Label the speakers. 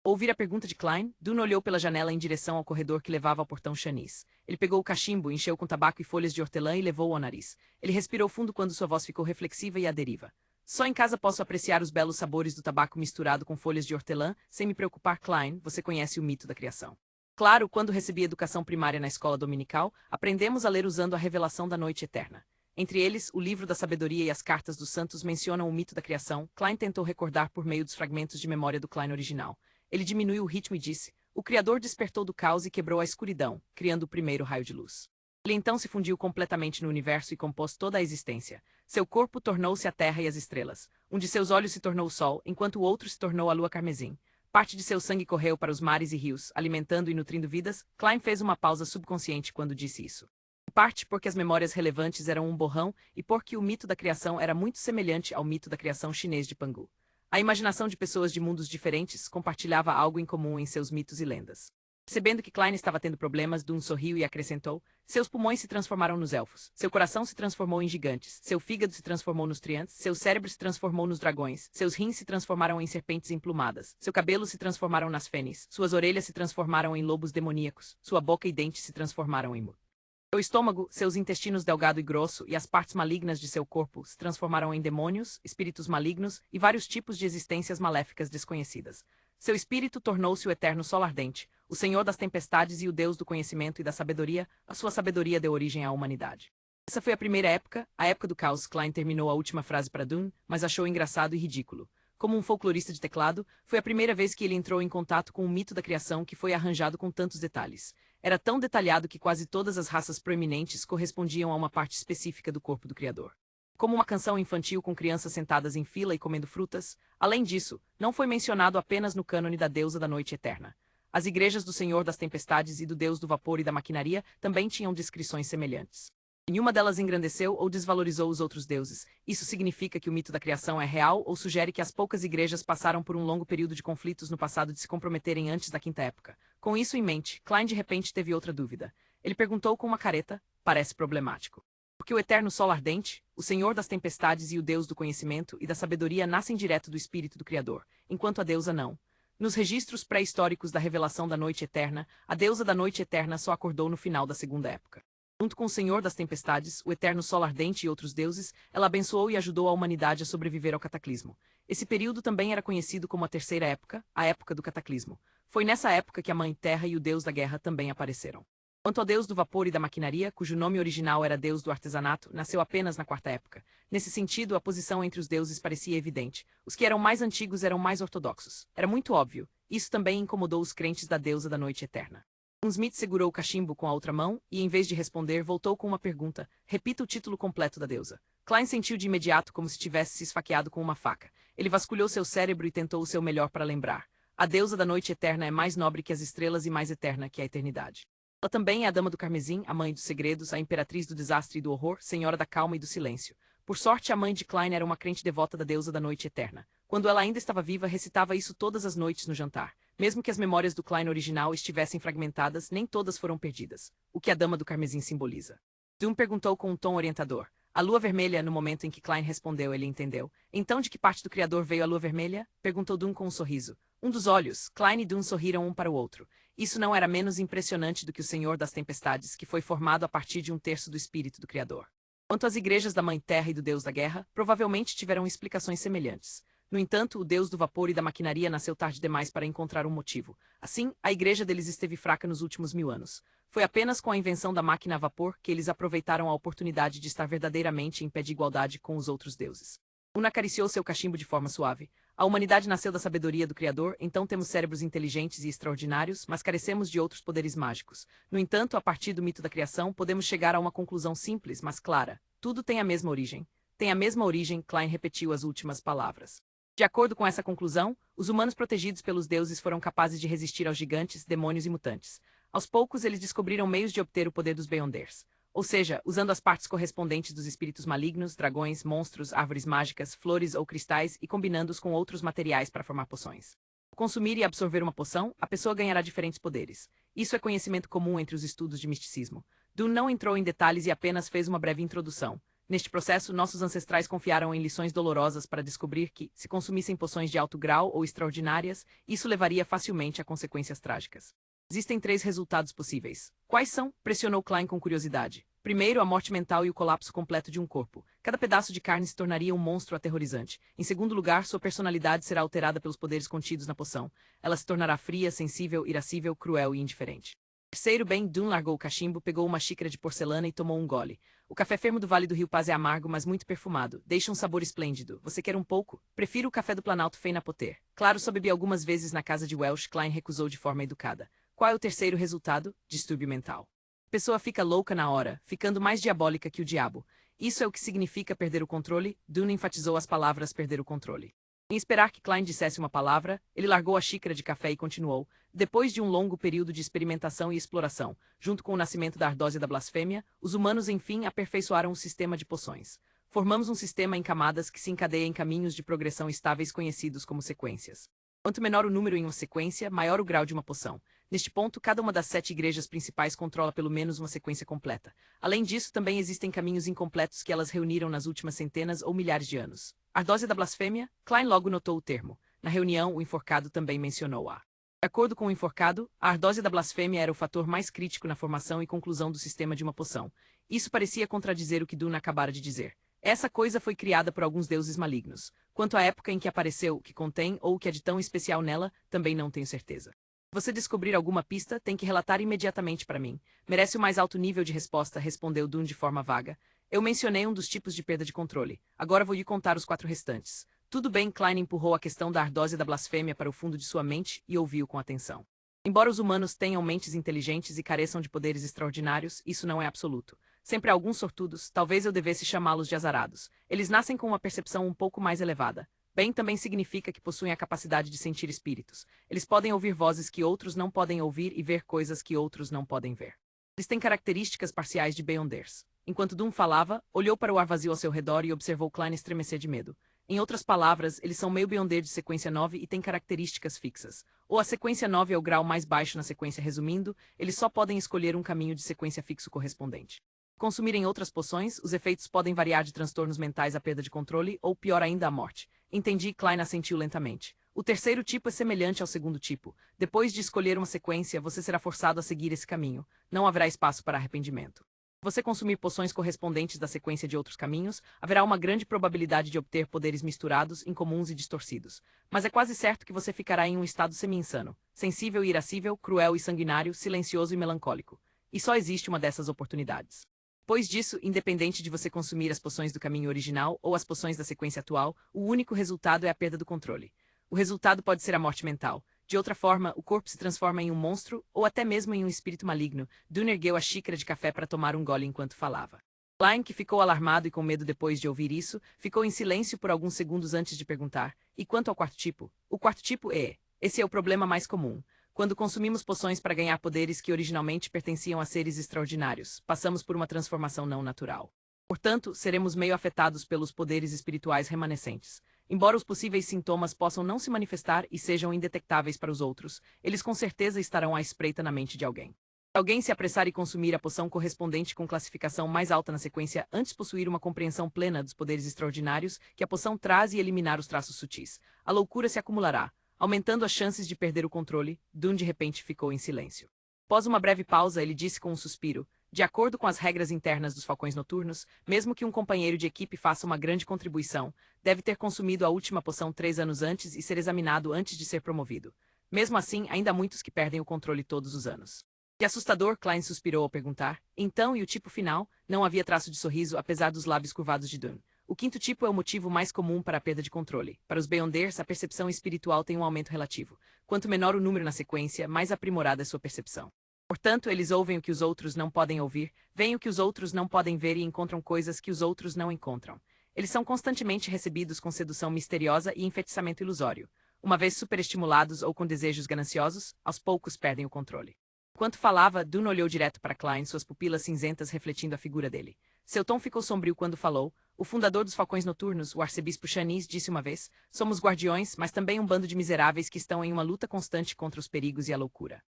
Speaker 1: Ao ouvir a pergunta de Klein, Dune olhou pela janela em direção ao corredor que levava ao portão Chanis. Ele pegou o cachimbo, encheu com tabaco e folhas de hortelã e levou-o ao nariz. Ele respirou fundo quando sua voz ficou reflexiva e à deriva. Só em casa posso apreciar os belos sabores do tabaco misturado com folhas de hortelã, sem me preocupar. Klein, você conhece o mito da criação. Claro, quando recebi educação primária na escola dominical, aprendemos a ler usando a revelação da noite eterna. Entre eles, o livro da sabedoria e as cartas dos santos mencionam o mito da criação. Klein tentou recordar por meio dos fragmentos de memória do Klein original. Ele diminuiu o ritmo e disse: o Criador despertou do caos e quebrou a escuridão, criando o primeiro raio de luz. Ele então se fundiu completamente no universo e compôs toda a existência. Seu corpo tornou-se a terra e as estrelas. Um de seus olhos se tornou o sol, enquanto o outro se tornou a lua carmesim. Parte de seu sangue correu para os mares e rios, alimentando e nutrindo vidas. Klein fez uma pausa subconsciente quando disse isso. Em parte porque as memórias relevantes eram um borrão e porque o mito da criação era muito semelhante ao mito da criação chinês de Pangu. A imaginação de pessoas de mundos diferentes compartilhava algo em comum em seus mitos e lendas. Percebendo que Klein estava tendo problemas, Dune sorriu e acrescentou: seus pulmões se transformaram nos elfos, seu coração se transformou em gigantes, seu fígado se transformou nos triantes, seu cérebro se transformou nos dragões, seus rins se transformaram em serpentes emplumadas, seu cabelo se transformaram nas fênix, suas orelhas se transformaram em lobos demoníacos, sua boca e dentes se transformaram em mu. Seu estômago, seus intestinos delgado e grosso e as partes malignas de seu corpo se transformaram em demônios, espíritos malignos e vários tipos de existências maléficas desconhecidas. Seu espírito tornou-se o eterno sol ardente, o senhor das tempestades e o deus do conhecimento e da sabedoria. A sua sabedoria deu origem à humanidade. Essa foi a primeira época, a época do caos. Klein terminou a última frase para Dune, mas achou engraçado e ridículo. Como um folclorista de teclado, foi a primeira vez que ele entrou em contato com o mito da criação que foi arranjado com tantos detalhes. Era tão detalhado que quase todas as raças proeminentes correspondiam a uma parte específica do corpo do Criador. Como uma canção infantil com crianças sentadas em fila e comendo frutas, além disso, não foi mencionado apenas no cânone da deusa da noite eterna. As igrejas do Senhor das Tempestades e do Deus do Vapor e da Maquinaria também tinham descrições semelhantes. Nenhuma delas engrandeceu ou desvalorizou os outros deuses. Isso significa que o mito da criação é real ou sugere que as poucas igrejas passaram por um longo período de conflitos no passado de se comprometerem antes da quinta época. Com isso em mente, Klein de repente teve outra dúvida. Ele perguntou com uma careta: parece problemático. Porque o eterno sol ardente, o Senhor das Tempestades e o Deus do conhecimento e da sabedoria nascem direto do espírito do Criador, enquanto a deusa não. Nos registros pré-históricos da revelação da noite eterna, a deusa da noite eterna só acordou no final da segunda época. Junto com o Senhor das Tempestades, o eterno sol ardente e outros deuses, ela abençoou e ajudou a humanidade a sobreviver ao cataclismo. Esse período também era conhecido como a terceira época, a época do cataclismo. Foi nessa época que a Mãe Terra e o Deus da Guerra também apareceram. Quanto ao Deus do Vapor e da Maquinaria, cujo nome original era Deus do Artesanato, nasceu apenas na quarta época. Nesse sentido, a posição entre os deuses parecia evidente. Os que eram mais antigos eram mais ortodoxos. Era muito óbvio. Isso também incomodou os crentes da deusa da noite eterna. Smith segurou o cachimbo com a outra mão e, em vez de responder, voltou com uma pergunta: repita o título completo da deusa. Klein sentiu de imediato como se tivesse se esfaqueado com uma faca. Ele vasculhou seu cérebro e tentou o seu melhor para lembrar. A deusa da noite eterna é mais nobre que as estrelas e mais eterna que a eternidade. Ela também é a dama do carmesim, a mãe dos segredos, a imperatriz do desastre e do horror, senhora da calma e do silêncio. Por sorte, a mãe de Klein era uma crente devota da deusa da noite eterna. Quando ela ainda estava viva, recitava isso todas as noites no jantar. Mesmo que as memórias do Klein original estivessem fragmentadas, nem todas foram perdidas. O que a dama do carmesim simboliza? Dune perguntou com um tom orientador. A lua vermelha, no momento em que Klein respondeu, ele entendeu. Então de que parte do Criador veio a lua vermelha? Perguntou Dune com um sorriso. Um dos olhos. Klein e Dune sorriram um para o outro. Isso não era menos impressionante do que o Senhor das Tempestades, que foi formado a partir de um terço do espírito do Criador. Quanto às igrejas da Mãe Terra e do Deus da Guerra, provavelmente tiveram explicações semelhantes. No entanto, o Deus do Vapor e da Maquinaria nasceu tarde demais para encontrar um motivo. Assim, a igreja deles esteve fraca nos últimos 1000 anos. Foi apenas com a invenção da máquina a vapor que eles aproveitaram a oportunidade de estar verdadeiramente em pé de igualdade com os outros deuses. Una acariciou seu cachimbo de forma suave. A humanidade nasceu da sabedoria do Criador, então temos cérebros inteligentes e extraordinários, mas carecemos de outros poderes mágicos. No entanto, a partir do mito da criação, podemos chegar a uma conclusão simples, mas clara. Tudo tem a mesma origem. Tem a mesma origem, Klein repetiu as últimas palavras. De acordo com essa conclusão, os humanos protegidos pelos deuses foram capazes de resistir aos gigantes, demônios e mutantes. Aos poucos, eles descobriram meios de obter o poder dos Beyonders. Ou seja, usando as partes correspondentes dos espíritos malignos, dragões, monstros, árvores mágicas, flores ou cristais e combinando-os com outros materiais para formar poções. Ao consumir e absorver uma poção, a pessoa ganhará diferentes poderes. Isso é conhecimento comum entre os estudos de misticismo. Dune não entrou em detalhes e apenas fez uma breve introdução. Neste processo, nossos ancestrais confiaram em lições dolorosas para descobrir que, se consumissem poções de alto grau ou extraordinárias, isso levaria facilmente a consequências trágicas. Existem 3 resultados possíveis. Quais são? Pressionou Klein com curiosidade. Primeiro, a morte mental e o colapso completo de um corpo. Cada pedaço de carne se tornaria um monstro aterrorizante. Em segundo lugar, sua personalidade será alterada pelos poderes contidos na poção. Ela se tornará fria, sensível, irascível, cruel e indiferente. Terceiro, Ben Dun largou o cachimbo, pegou uma xícara de porcelana e tomou um gole. O café fermo do Vale do Rio Paz é amargo, mas muito perfumado. Deixa um sabor esplêndido. Você quer um pouco? Prefiro o café do Planalto Feina Poter. Claro, só bebi algumas vezes na casa de Welsh. Klein recusou de forma educada. Qual é o terceiro resultado? Distúrbio mental. A pessoa fica louca na hora, ficando mais diabólica que o diabo. Isso é o que significa perder o controle. Dune enfatizou as palavras perder o controle. Em esperar que Klein dissesse uma palavra, ele largou a xícara de café e continuou. Depois de um longo período de experimentação e exploração, junto com o nascimento da ardósia da blasfêmia, os humanos enfim aperfeiçoaram o sistema de poções. Formamos um sistema em camadas que se encadeia em caminhos de progressão estáveis conhecidos como sequências. Quanto menor o número em uma sequência, maior o grau de uma poção. Neste ponto, cada uma das 7 igrejas principais controla pelo menos uma sequência completa. Além disso, também existem caminhos incompletos que elas reuniram nas últimas centenas ou milhares de anos. Ardósia da blasfêmia? Klein logo notou o termo. Na reunião, o enforcado também mencionou-a. De acordo com o enforcado, a ardósia da blasfêmia era o fator mais crítico na formação e conclusão do sistema de uma poção. Isso parecia contradizer o que Dune acabara de dizer. Essa coisa foi criada por alguns deuses malignos. Quanto à época em que apareceu, o que contém ou o que é de tão especial nela, também não tenho certeza. Se você descobrir alguma pista, tem que relatar imediatamente para mim. Merece o mais alto nível de resposta, respondeu Dune de forma vaga. Eu mencionei um dos tipos de perda de controle. Agora vou lhe contar os 4 restantes. Tudo bem, Klein empurrou a questão da ardósia da blasfêmia para o fundo de sua mente e ouviu com atenção. Embora os humanos tenham mentes inteligentes e careçam de poderes extraordinários, isso não é absoluto. Sempre há alguns sortudos, talvez eu devesse chamá-los de azarados. Eles nascem com uma percepção um pouco mais elevada. Bem também significa que possuem a capacidade de sentir espíritos. Eles podem ouvir vozes que outros não podem ouvir e ver coisas que outros não podem ver. Eles têm características parciais de Beyonders. Enquanto Dune falava, olhou para o ar vazio ao seu redor e observou Klein estremecer de medo. Em outras palavras, eles são meio Beyonder de sequência 9 e têm características fixas. Ou a sequência 9 é o grau mais baixo na sequência. Resumindo, eles só podem escolher um caminho de sequência fixo correspondente. Consumirem outras poções, os efeitos podem variar de transtornos mentais à perda de controle ou, pior ainda, à morte. Entendi, Klein assentiu lentamente. O terceiro tipo é semelhante ao segundo tipo. Depois de escolher uma sequência, você será forçado a seguir esse caminho. Não haverá espaço para arrependimento. Se você consumir poções correspondentes da sequência de outros caminhos, haverá uma grande probabilidade de obter poderes misturados, incomuns e distorcidos. Mas é quase certo que você ficará em um estado semi-insano, sensível e irascível, cruel e sanguinário, silencioso e melancólico. E só existe uma dessas oportunidades. Depois disso, independente de você consumir as poções do caminho original ou as poções da sequência atual, o único resultado é a perda do controle. O resultado pode ser a morte mental. De outra forma, o corpo se transforma em um monstro ou até mesmo em um espírito maligno. Dune ergueu a xícara de café para tomar um gole enquanto falava. Klein, que ficou alarmado e com medo depois de ouvir isso, ficou em silêncio por alguns segundos antes de perguntar. E quanto ao quarto tipo? O quarto tipo é... Esse é o problema mais comum. Quando consumimos poções para ganhar poderes que originalmente pertenciam a seres extraordinários, passamos por uma transformação não natural. Portanto, seremos meio afetados pelos poderes espirituais remanescentes. Embora os possíveis sintomas possam não se manifestar e sejam indetectáveis para os outros, eles com certeza estarão à espreita na mente de alguém. Se alguém se apressar e consumir a poção correspondente com classificação mais alta na sequência antes de possuir uma compreensão plena dos poderes extraordinários que a poção traz e eliminar os traços sutis, a loucura se acumulará, aumentando as chances de perder o controle. Dune de repente ficou em silêncio. Após uma breve pausa, ele disse com um suspiro: de acordo com as regras internas dos falcões noturnos, mesmo que um companheiro de equipe faça uma grande contribuição, deve ter consumido a última poção 3 anos antes e ser examinado antes de ser promovido. Mesmo assim, ainda há muitos que perdem o controle todos os anos. Que assustador, Klein suspirou ao perguntar. Então, e o tipo final? Não havia traço de sorriso, apesar dos lábios curvados de Dune. O quinto tipo é o motivo mais comum para a perda de controle. Para os Beyonders, a percepção espiritual tem um aumento relativo. Quanto menor o número na sequência, mais aprimorada é sua percepção. Portanto, eles ouvem o que os outros não podem ouvir, veem o que os outros não podem ver e encontram coisas que os outros não encontram. Eles são constantemente recebidos com sedução misteriosa e enfeitiçamento ilusório. Uma vez superestimulados ou com desejos gananciosos, aos poucos perdem o controle. Enquanto falava, Dune olhou direto para Klein, suas pupilas cinzentas refletindo a figura dele. Seu tom ficou sombrio quando falou. O fundador dos Falcões Noturnos, o arcebispo Shanice, disse uma vez: somos guardiões, mas também um bando de miseráveis que estão em uma luta constante contra os perigos e a loucura.